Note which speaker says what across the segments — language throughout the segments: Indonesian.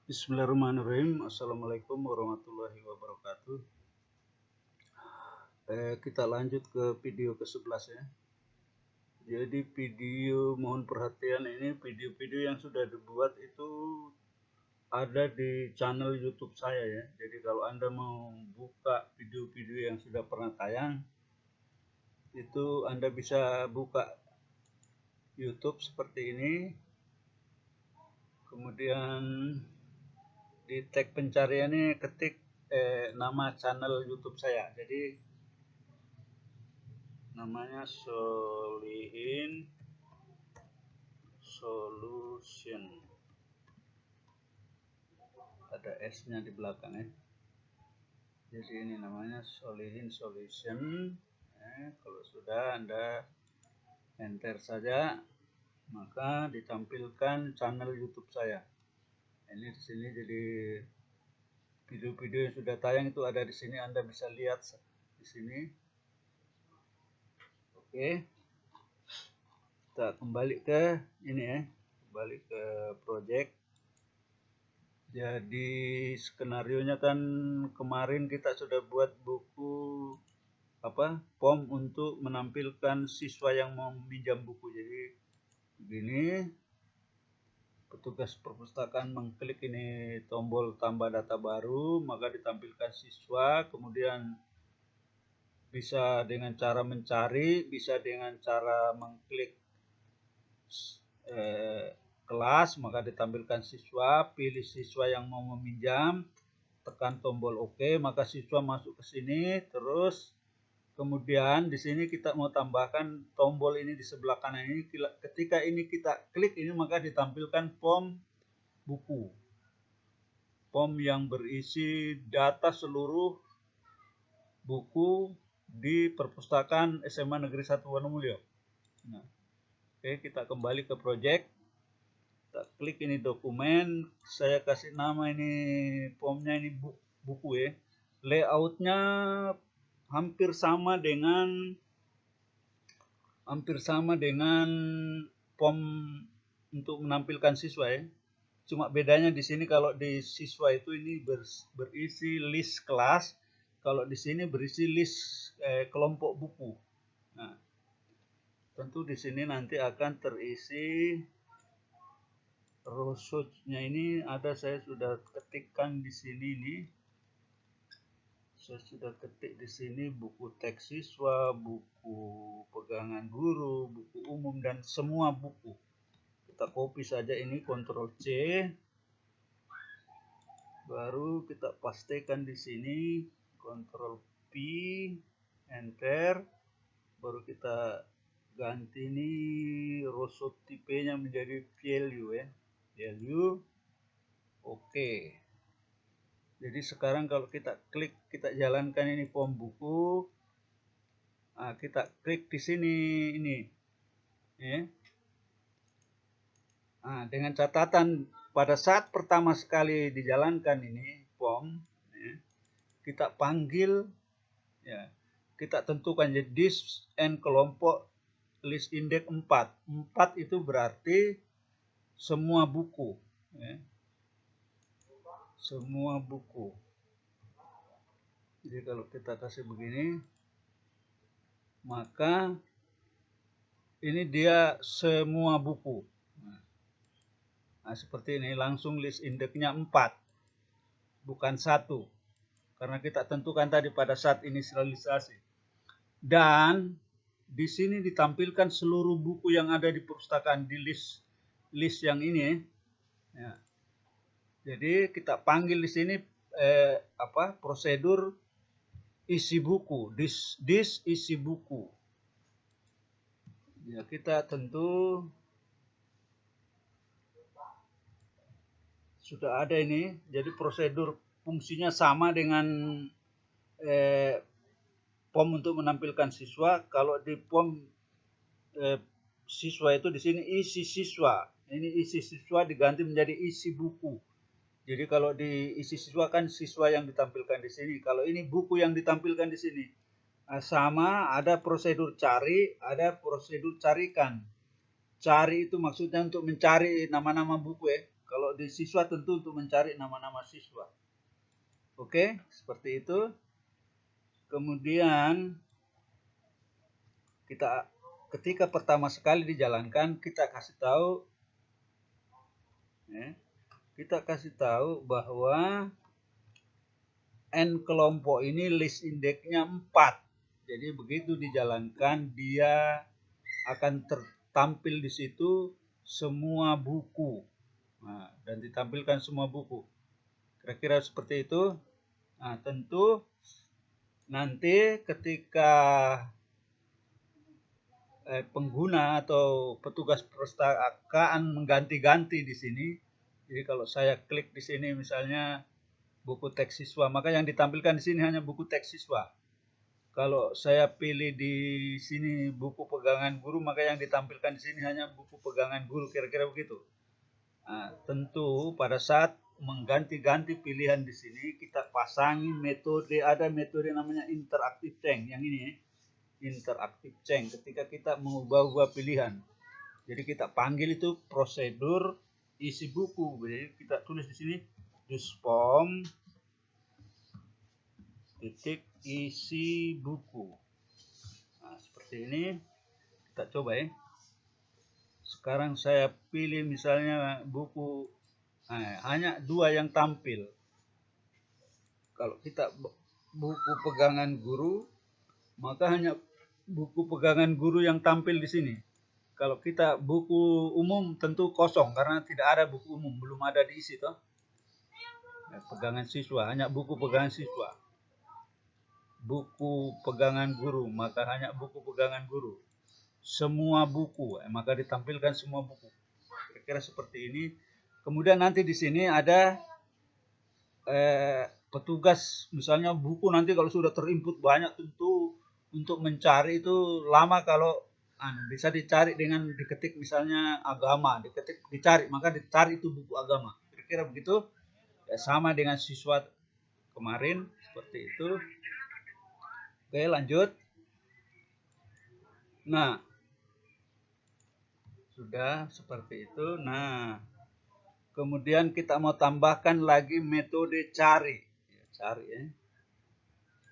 Speaker 1: Bismillahirrahmanirrahim. Assalamualaikum warahmatullahi wabarakatuh. Kita lanjut ke video ke-11 ya. Jadi video mohon perhatian, ini video-video yang sudah dibuat itu ada di channel YouTube saya ya. Jadi kalau Anda mau buka video-video yang sudah pernah tayang, itu Anda bisa buka YouTube seperti ini. Kemudian di tag pencariannya ketik nama channel YouTube saya. Jadi namanya Solihin Solution, ada S-nya di belakang ya. Jadi ini namanya Solihin Solution. Kalau sudah Anda enter saja, maka ditampilkan channel YouTube saya. Ini di sini, jadi video-video yang sudah tayang itu ada di sini, Anda bisa lihat di sini. Oke, kita kembali ke ini ya, kembali ke project. Jadi skenarionya kan kemarin kita sudah buat buku POM untuk menampilkan siswa yang mau meminjam buku. Jadi begini, petugas perpustakaan mengklik ini tombol tambah data baru, maka ditampilkan siswa. Kemudian bisa dengan cara mencari, bisa dengan cara mengklik kelas, maka ditampilkan siswa. Pilih siswa yang mau meminjam, tekan tombol OK, maka siswa masuk ke sini. Terus kemudian di sini kita mau tambahkan tombol ini di sebelah kanan ini. Ketika ini kita klik ini, maka ditampilkan POM buku, POM yang berisi data seluruh buku di perpustakaan SMA Negeri 1 Wonomulyo. Nah, oke, kita kembali ke project. Kita klik ini dokumen, saya kasih nama ini POM-nya ini buku ya. Layoutnya hampir sama dengan POM untuk menampilkan siswa ya. Cuma bedanya di sini, kalau di siswa itu ini berisi list kelas, kalau di sini berisi list kelompok buku. Nah, tentu di sini nanti akan terisi resource-nya. Ini ada, saya sudah ketikkan di sini nih. Saya sudah ketik di sini buku teks siswa, buku pegangan guru, buku umum, dan semua buku. Kita copy saja ini, Ctrl C. Baru kita pastekan di sini, Ctrl P, enter. Baru kita ganti ini resource tipenya menjadi value ya, value. Oke. Jadi sekarang kalau kita klik, kita jalankan ini POM buku. Nah, kita klik di sini ini ya. Nah, dengan catatan pada saat pertama sekali dijalankan ini POM ya, kita panggil ya, kita tentukan jadi dis and kelompok list index 4. 4 itu berarti semua buku ya. Semua buku. Jadi kalau kita kasih begini, maka ini dia semua buku. Nah, seperti ini, langsung list indeksnya 4, bukan 1. Karena kita tentukan tadi pada saat inisialisasi. Dan di sini ditampilkan seluruh buku yang ada di perpustakaan di list yang ini. Ya. Jadi kita panggil di sini prosedur isi buku, dis isi buku. Ya, kita tentu sudah ada ini. Jadi prosedur fungsinya sama dengan POM untuk menampilkan siswa. Kalau di POM siswa itu di sini isi siswa. Ini isi siswa diganti menjadi isi buku. Jadi kalau di isi siswa kan siswa yang ditampilkan di sini. Kalau ini buku yang ditampilkan di sini. Nah, sama, ada prosedur cari, ada prosedur carikan. Cari itu maksudnya untuk mencari nama-nama buku ya. Kalau di siswa tentu untuk mencari nama-nama siswa. Oke, seperti itu. Kemudian kita ketika pertama sekali dijalankan, kita kasih tahu bahwa N kelompok ini list indeksnya 4. Jadi begitu dijalankan, dia akan tertampil di situ semua buku. Nah, dan ditampilkan semua buku. Kira-kira seperti itu. Nah, tentu nanti ketika pengguna atau petugas perpustakaan mengganti-ganti di sini. Jadi kalau saya klik di sini misalnya buku teks siswa, maka yang ditampilkan di sini hanya buku teks siswa. Kalau saya pilih di sini buku pegangan guru, maka yang ditampilkan di sini hanya buku pegangan guru, kira-kira begitu. Nah, tentu pada saat mengganti-ganti pilihan di sini kita pasangi metode, ada metode namanya interactive change yang ini, interactive change, ketika kita mengubah-ubah pilihan. Jadi kita panggil itu prosedur isi buku. Jadi kita tulis di sini use form titik isi buku. Nah, seperti ini kita coba ya. Sekarang saya pilih misalnya buku, hanya 2 yang tampil. Kalau kita buku pegangan guru, maka hanya buku pegangan guru yang tampil di sini. Kalau kita buku umum tentu kosong karena tidak ada buku umum, belum ada diisi toh. Pegangan siswa, hanya buku pegangan siswa. Buku pegangan guru, maka hanya buku pegangan guru. Semua buku, maka ditampilkan semua buku. Kira-kira seperti ini. Kemudian nanti di sini ada petugas, misalnya buku nanti kalau sudah terinput banyak, tentu untuk mencari itu lama. Kalau bisa dicari dengan diketik misalnya agama, dicari, maka dicari itu buku agama. Kira-kira begitu. Ya, sama dengan siswa kemarin seperti itu. Oke, lanjut. Nah, sudah seperti itu. Nah, kemudian kita mau tambahkan lagi metode cari. Cari ya.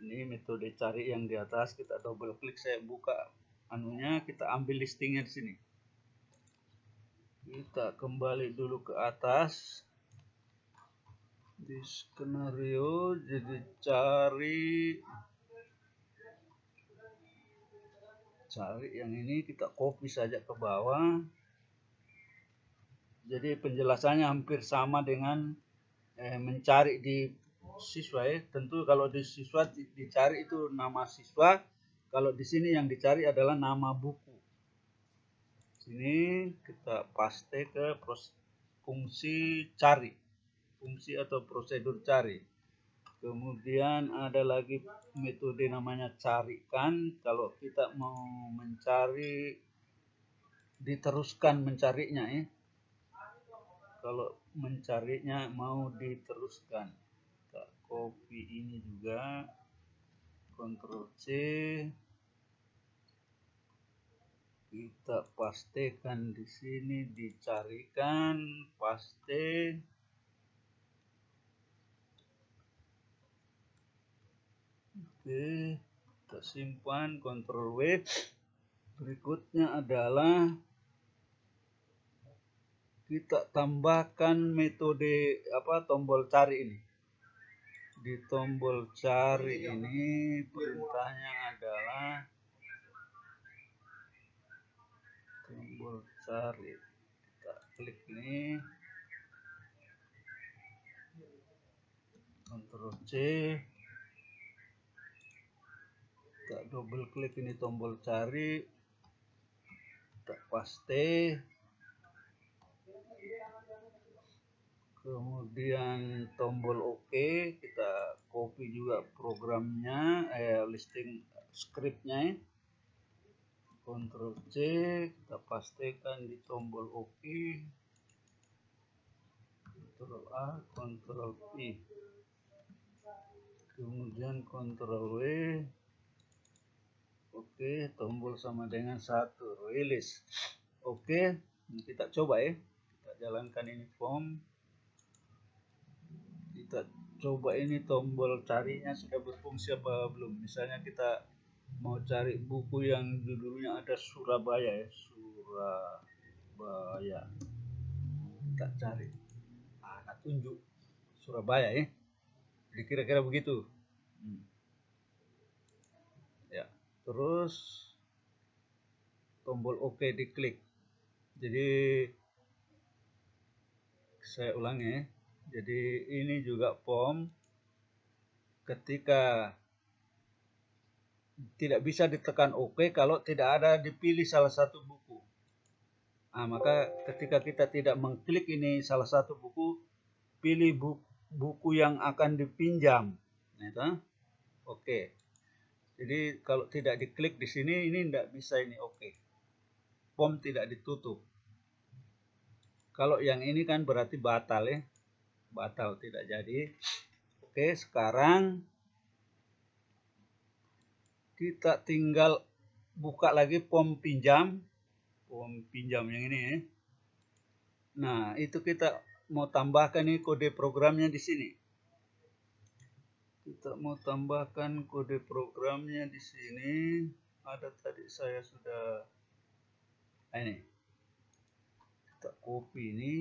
Speaker 1: Ini metode cari yang di atas, kita double klik, saya buka anunya, kita ambil listingnya di sini. Kita kembali dulu ke atas. Di skenario, jadi cari yang ini, kita copy saja ke bawah. Jadi penjelasannya hampir sama dengan mencari di siswa ya. Tentu kalau di siswa dicari itu nama siswa, kalau di sini yang dicari adalah nama buku. Sini kita paste ke fungsi cari, fungsi atau prosedur cari. Kemudian ada lagi metode namanya carikan. Kalau kita mau mencari, diteruskan mencarinya ya. Kalau mencarinya mau diteruskan, kita copy ini juga, Ctrl C, kita pastekan di sini, dicarikan, paste. Oke, kita simpan, Ctrl W. Berikutnya adalah kita tambahkan metode tombol cari ini. Di tombol cari ini perintahnya adalah tombol cari. Kita klik ini, Ctrl C, kita double klik ini tombol cari, kita paste. Kemudian tombol OK, kita copy juga programnya, listing scriptnya. Ctrl C, kita pastekan di tombol OK. Ctrl A, Ctrl V. Kemudian Ctrl W. Oke, tombol sama dengan 1, release. Oke, kita coba ya. Kita jalankan ini form. Kita coba ini tombol carinya sudah berfungsi apa belum. Misalnya kita mau cari buku yang judulnya ada Surabaya ya, Surabaya. Kita cari. Nah, tunjuk Surabaya ya. Jadi kira-kira begitu. Ya. Terus tombol OK diklik. Jadi saya ulangi ya. Jadi ini juga form ketika tidak bisa ditekan OK kalau tidak ada dipilih salah satu buku. Nah, maka ketika kita tidak mengklik ini salah satu buku, pilih buku yang akan dipinjam. Nah, itu. Oke. Jadi kalau tidak diklik di sini ini tidak bisa ini oke. Form tidak ditutup. Kalau yang ini kan berarti batal ya. Batal tidak jadi. Oke, sekarang kita tinggal buka lagi form pinjam. Form pinjam yang ini ya. Nah, itu kita mau tambahkan ini kode programnya di sini. Kita mau tambahkan kode programnya di sini. Ada tadi saya sudah ini. Kita copy ini.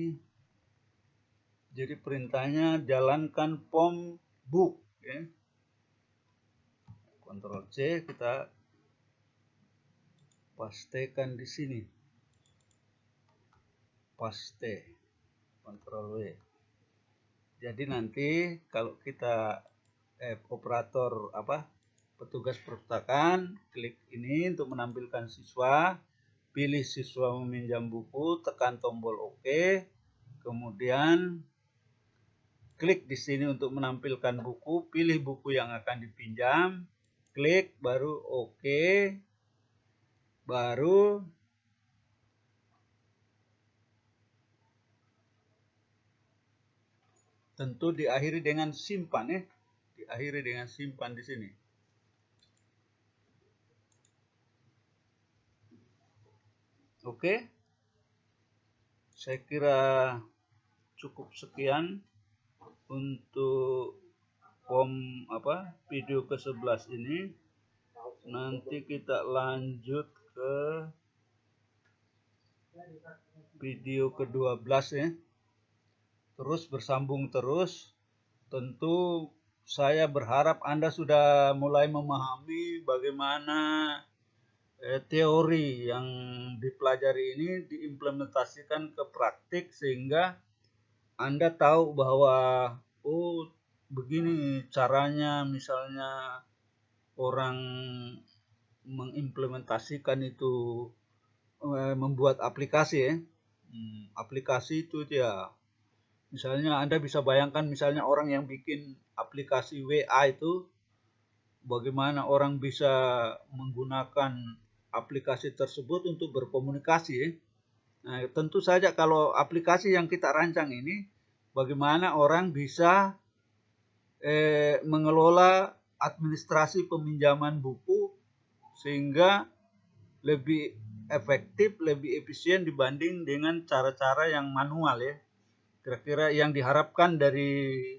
Speaker 1: Jadi perintahnya jalankan form book ya. Ctrl C, kita pastekan di sini. Paste. Ctrl W. Jadi nanti kalau kita operator petugas perpustakaan klik ini untuk menampilkan siswa, pilih siswa meminjam buku, tekan tombol OK, kemudian klik di sini untuk menampilkan buku, pilih buku yang akan dipinjam, klik baru OK, baru tentu diakhiri dengan simpan ya. Diakhiri dengan simpan di sini. Oke. Saya kira cukup sekian untuk form video ke-11 ini. Nanti kita lanjut ke video ke-12 ya. Terus bersambung terus. Tentu saya berharap Anda sudah mulai memahami bagaimana teori yang dipelajari ini diimplementasikan ke praktik sehingga Anda tahu bahwa begini caranya misalnya orang mengimplementasikan itu membuat aplikasi ya. Aplikasi itu ya misalnya Anda bisa bayangkan misalnya orang yang bikin aplikasi WA itu bagaimana orang bisa menggunakan aplikasi tersebut untuk berkomunikasi ya. Nah, tentu saja kalau aplikasi yang kita rancang ini bagaimana orang bisa mengelola administrasi peminjaman buku sehingga lebih efektif, lebih efisien dibanding dengan cara-cara yang manual ya. Kira-kira yang diharapkan dari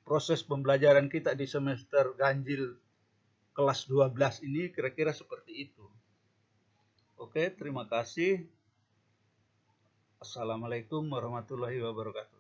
Speaker 1: proses pembelajaran kita di semester ganjil kelas 12 ini kira-kira seperti itu. Oke, terima kasih. Assalamualaikum warahmatullahi wabarakatuh.